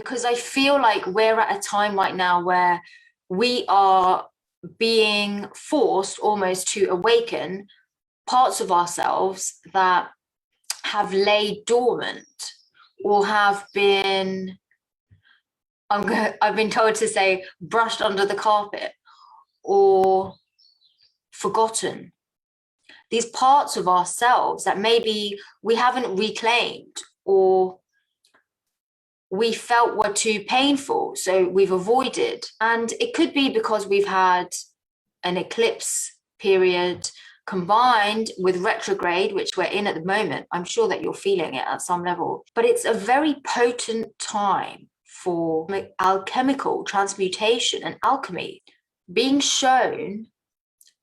because I feel like we're at a time right now where we are being forced almost to awaken parts of ourselves that have laid dormant or have been, I've been told to say, brushed under the carpet or forgotten. These parts of ourselves that maybe we haven't reclaimed or we felt were too painful, so we've avoided. And it could be because we've had an eclipse period combined with retrograde, which we're in at the moment. I'm sure that you're feeling it at some level, but it's a very potent time for alchemical transmutation and alchemy, being shown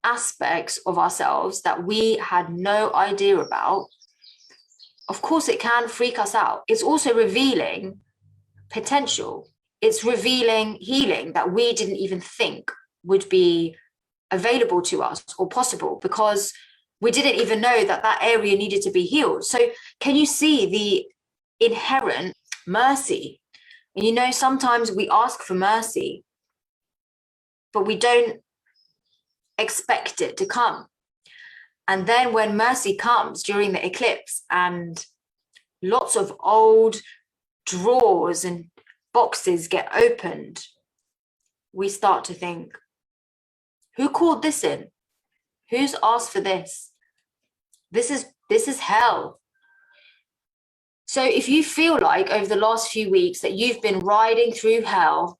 aspects of ourselves that we had no idea about. Of course, it can freak us out. It's also revealing potential. It's revealing healing that we didn't even think would be available to us or possible, because we didn't even know that that area needed to be healed. So can you see the inherent mercy? And you know, sometimes we ask for mercy, but we don't expect it to come. And then when mercy comes during the eclipse and lots of old drawers and boxes get opened, we start to think, who called this in? Who's asked for this? This is hell. So if you feel like over the last few weeks that you've been riding through hell,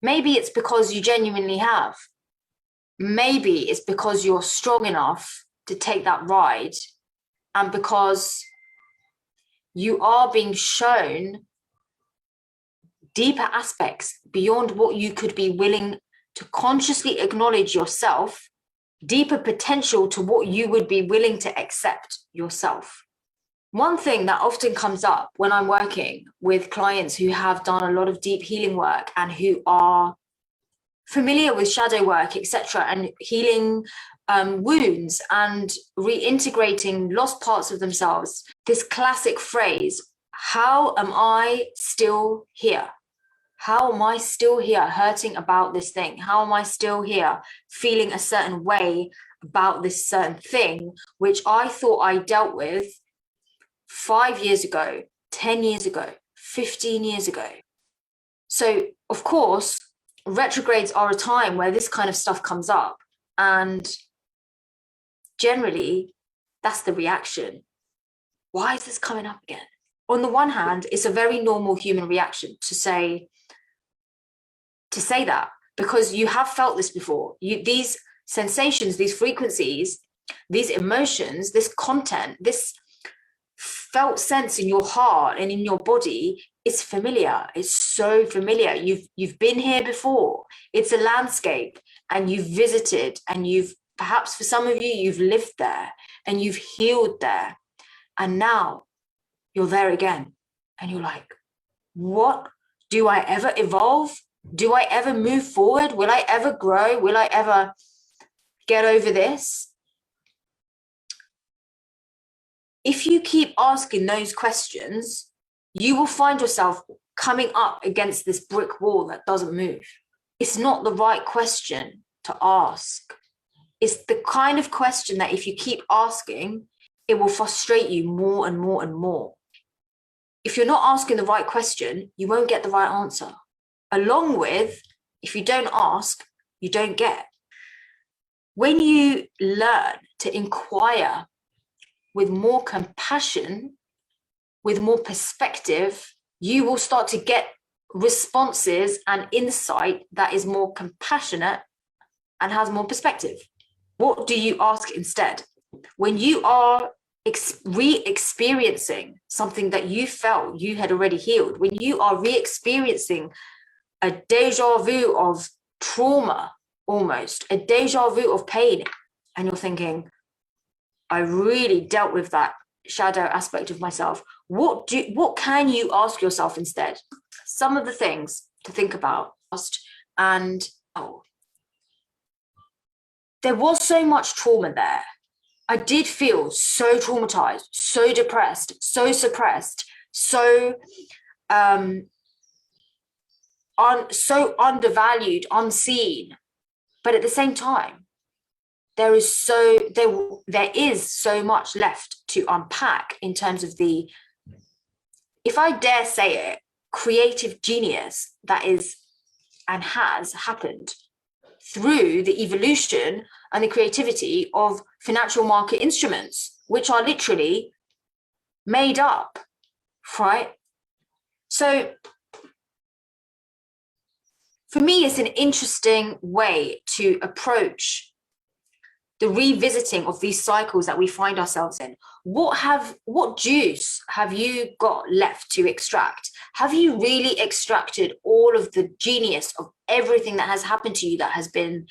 maybe it's because you genuinely have. Maybe it's because you're strong enough to take that ride, and because you are being shown deeper aspects beyond what you could be willing to consciously acknowledge yourself, deeper potential to what you would be willing to accept yourself. One thing that often comes up when I'm working with clients who have done a lot of deep healing work and who are familiar with shadow work, etc., and healing wounds and reintegrating lost parts of themselves, this classic phrase, how am I still here? How am I still here hurting about this thing? How am I still here feeling a certain way about this certain thing, which I thought I dealt with 5 years ago, 10 years ago, 15 years ago? So, of course, retrogrades are a time where this kind of stuff comes up. And generally, that's the reaction. Why is this coming up again? On the one hand, it's a very normal human reaction to say that, because you have felt this before. These sensations, these frequencies, these emotions, this content, this felt sense in your heart and in your body is familiar. It's so familiar. You've been here before. It's a landscape, and you've visited, and you've, perhaps for some of you, you've lived there and you've healed there. And now you're there again. And you're like, what? Do I ever evolve? Do I ever move forward? Will I ever grow? Will I ever get over this? If you keep asking those questions, you will find yourself coming up against this brick wall that doesn't move. It's not the right question to ask. It's the kind of question that if you keep asking, it will frustrate you more and more and more. If you're not asking the right question, you won't get the right answer. Along with, if you don't ask, you don't get. When you learn to inquire with more compassion, with more perspective, you will start to get responses and insight that is more compassionate and has more perspective. What do you ask instead? When you are re-experiencing something that you felt you had already healed, when you are re-experiencing a deja vu of trauma, almost a deja vu of pain, and you're thinking, I really dealt with that shadow aspect of myself. What can you ask yourself instead? Some of the things to think about. And there was so much trauma there. I did feel so traumatized, so depressed, so suppressed, so so undervalued, unseen. But at the same time, there is so much left to unpack in terms of the, if I dare say it, creative genius that is and has happened through the evolution and the creativity of financial market instruments, which are literally made up, right? So for me, it's an interesting way to approach the revisiting of these cycles that we find ourselves in. What juice have you got left to extract? Have you really extracted all of the genius of everything that has happened to you that has been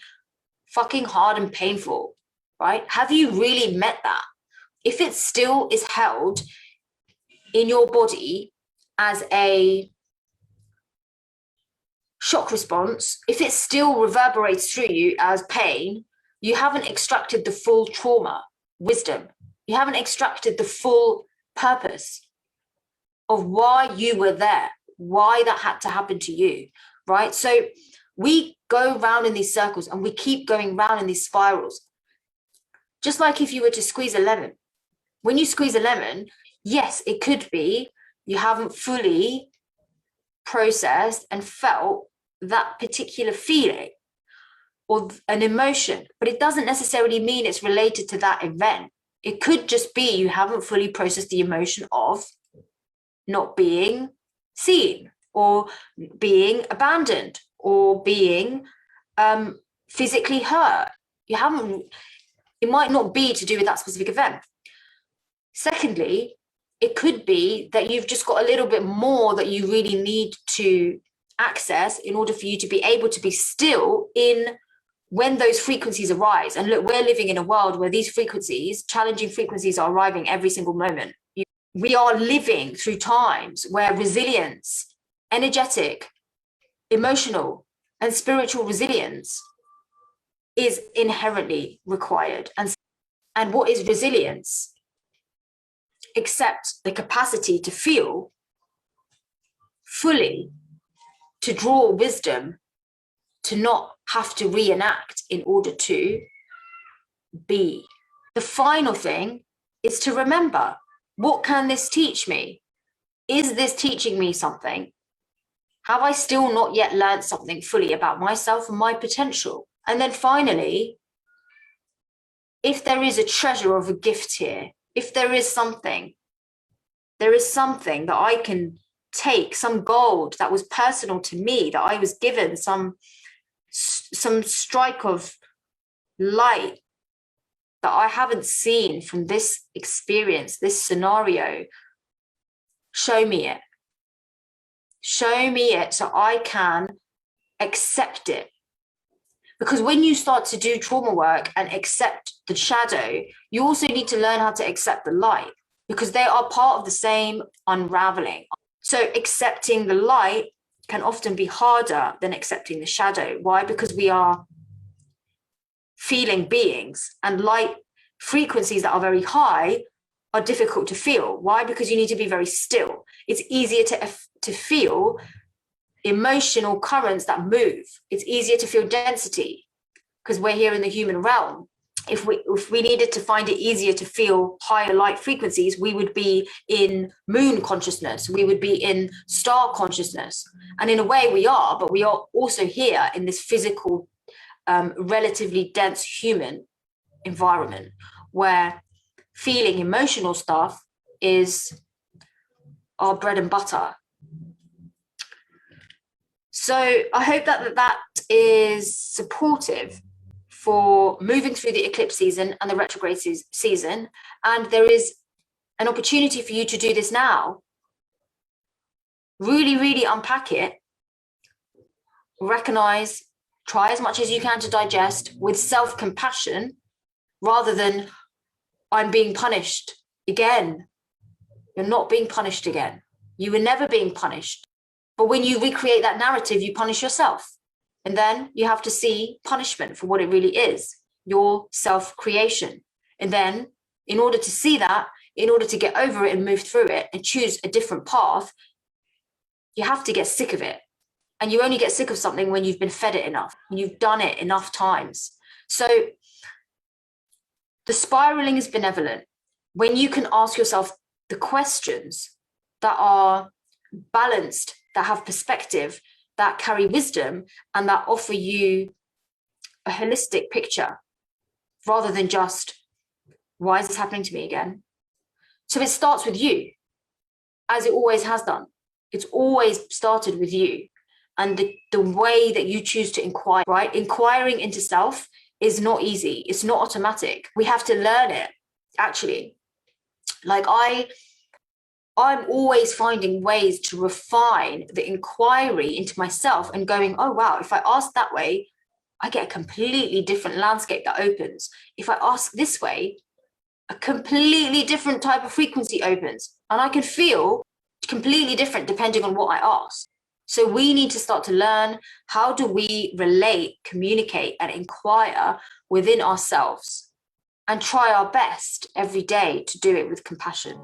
fucking hard and painful, right? Have you really met that? If it still is held in your body as a shock response, if it still reverberates through you as pain, you haven't extracted the full trauma, wisdom. You haven't extracted the full purpose of why you were there, why that had to happen to you, right? So we go round in these circles and we keep going round in these spirals. Just like if you were to squeeze a lemon. When you squeeze a lemon, yes, it could be you haven't fully processed and felt that particular feeling or an emotion, but it doesn't necessarily mean it's related to that event. It could just be you haven't fully processed the emotion of not being seen or being abandoned or being physically hurt. You haven't, it might not be to do with that specific event. Secondly, it could be that you've just got a little bit more that you really need to access in order for you to be able to be still in when those frequencies arise. And look, we're living in a world where these frequencies, challenging frequencies, are arriving every single moment. We are living through times where resilience, energetic, emotional, and spiritual resilience is inherently required. And what is resilience? Except the capacity to feel fully, to draw wisdom, to not have to reenact in order to be. The final thing is to remember, what can this teach me? Is this teaching me something? Have I still not yet learned something fully about myself and my potential? And then finally, if there is a treasure of a gift here, if there is something that I can take, some gold that was personal to me, that I was given, some strike of light that I haven't seen from this experience, this scenario, show me it. Show me it so I can accept it. Because when you start to do trauma work and accept the shadow, you also need to learn how to accept the light, because they are part of the same unraveling. So accepting the light can often be harder than accepting the shadow. Why? Because we are feeling beings, and light frequencies that are very high are difficult to feel. Why? Because you need to be very still. It's easier to feel emotional currents that move. It's easier to feel density because we're here in the human realm. If we needed to find it easier to feel higher light frequencies, we would be in moon consciousness, we would be in star consciousness. And in a way we are, but we are also here in this physical, relatively dense human environment where feeling emotional stuff is our bread and butter. So I hope that is supportive for moving through the eclipse season and the retrograde season. And there is an opportunity for you to do this now. Really, really unpack it. Recognize, try as much as you can to digest with self-compassion rather than I'm being punished again. You're not being punished again. You were never being punished. But when you recreate that narrative, you punish yourself. And then you have to see punishment for what it really is, your self-creation. And then in order to see that, in order to get over it and move through it and choose a different path, you have to get sick of it. And you only get sick of something when you've been fed it enough, and you've done it enough times. So the spiraling is benevolent when you can ask yourself the questions that are balanced, that have perspective, that carry wisdom, and that offer you a holistic picture rather than just, why is this happening to me again? So it starts with you, as it always has done. It's always started with you and the way that you choose to inquire, right? Inquiring into self is not easy. It's not automatic. We have to learn it, actually. Like I'm always finding ways to refine the inquiry into myself and going, oh, wow, if I ask that way, I get a completely different landscape that opens. If I ask this way, a completely different type of frequency opens, and I can feel completely different depending on what I ask. So we need to start to learn, how do we relate, communicate, and inquire within ourselves, and try our best every day to do it with compassion.